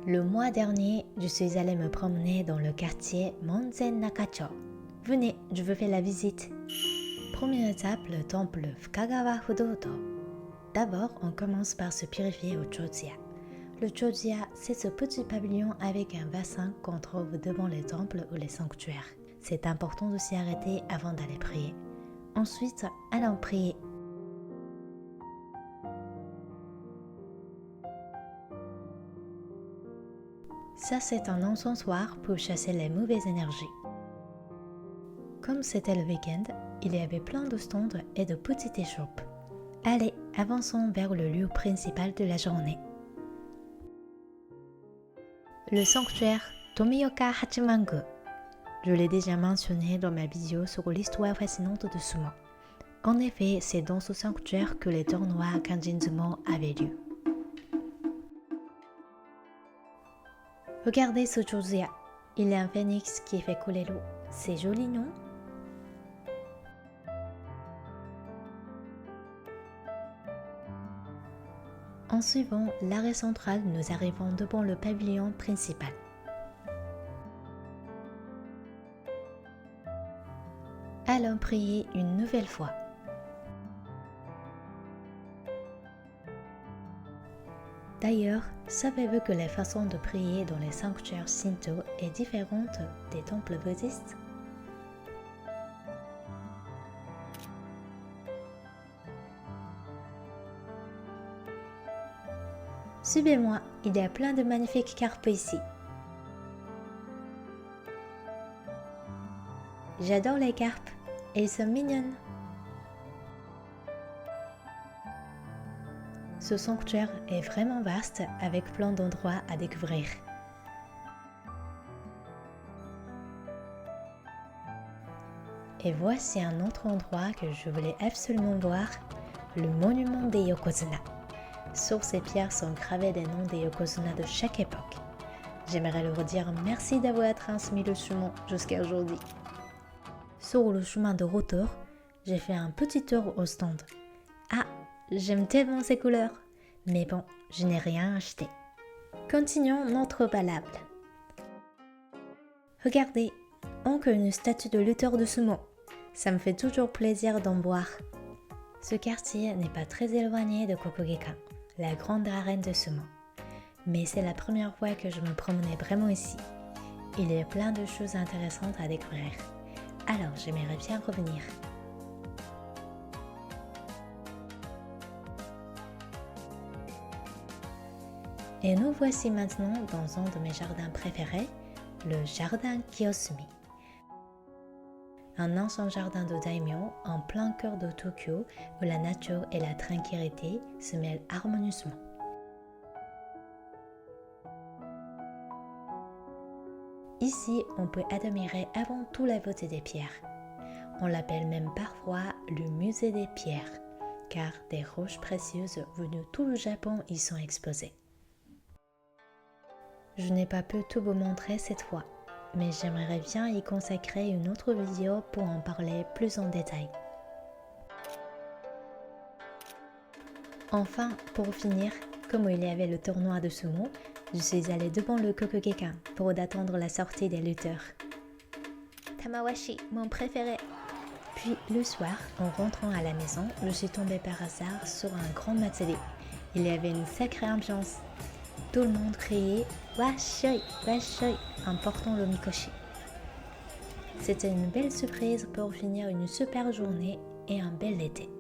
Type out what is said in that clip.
Le mois dernier, je suis allée me promener dans le quartier Monzen Nakacho. Venez, je vous fais la visite. Première étape, le temple Fukagawa Fudoto. D'abord, on commence par se purifier au Chojiya. Le Chojiya, c'est ce petit pavillon avec un bassin qu'on trouve devant les temples ou les sanctuaires. C'est important de s'y arrêter avant d'aller prier. Ensuite, allons prier. Ça, c'est un encensoir pour chasser les mauvaises énergies. Comme c'était le week-end, il y avait plein de stands et de petites échoppes. Allez, avançons vers le lieu principal de la journée. Le sanctuaire Tomioka Hachimangu. Je l'ai déjà mentionné dans ma vidéo sur l'histoire fascinante de sumo. En effet, c'est dans ce sanctuaire que les tournois Kanjin Sumo avaient lieu. Regardez ce Chojiya. Il y a un phénix qui fait couler l'eau. C'est joli, non? En suivant l'arrêt central, nous arrivons devant le pavillon principal. Allons prier une nouvelle fois. D'ailleurs, savez-vous que la façon de prier dans les sanctuaires Shinto est différente des temples bouddhistes? Suivez-moi, il y a plein de magnifiques carpes ici. J'adore les carpes, elles sont mignonnes. Ce sanctuaire est vraiment vaste avec plein d'endroits à découvrir. Et voici un autre endroit que je voulais absolument voir, le monument des Yokozuna. Sur ces pierres sont gravés des noms des Yokozuna de chaque époque. J'aimerais leur dire merci d'avoir transmis le sumo jusqu'à aujourd'hui. Sur le chemin de retour, j'ai fait un petit tour au stand. Ah, j'aime tellement ces couleurs. Mais bon, je n'ai rien acheté. Continuons notre balade. Regardez, encore une statue de lutteur de sumo. Ça me fait toujours plaisir d'en voir. Ce quartier n'est pas très éloigné de Kokugikan, la grande arène de sumo. Mais c'est la première fois que je me promenais vraiment ici. Il y a plein de choses intéressantes à découvrir. Alors j'aimerais bien revenir. Et nous voici maintenant dans un de mes jardins préférés, le jardin Kiyosumi. Un ancien jardin de daimyo en plein cœur de Tokyo où la nature et la tranquillité se mêlent harmonieusement. Ici, on peut admirer avant tout la beauté des pierres. On l'appelle même parfois le musée des pierres, car des roches précieuses venues de tout le Japon y sont exposées. Je n'ai pas pu tout vous montrer cette fois, mais j'aimerais bien y consacrer une autre vidéo pour en parler plus en détail. Enfin, pour finir, comme il y avait le tournoi de sumo, je suis allée devant le Kokugikan pour attendre la sortie des lutteurs. Tamawashi, mon préféré. Puis le soir, en rentrant à la maison, je suis tombée par hasard sur un grand matsuri. Il y avait une sacrée ambiance. Tout le monde criait « Washoi, Washoi » en portant le mikoshi. C'était une belle surprise pour finir une super journée et un bel été.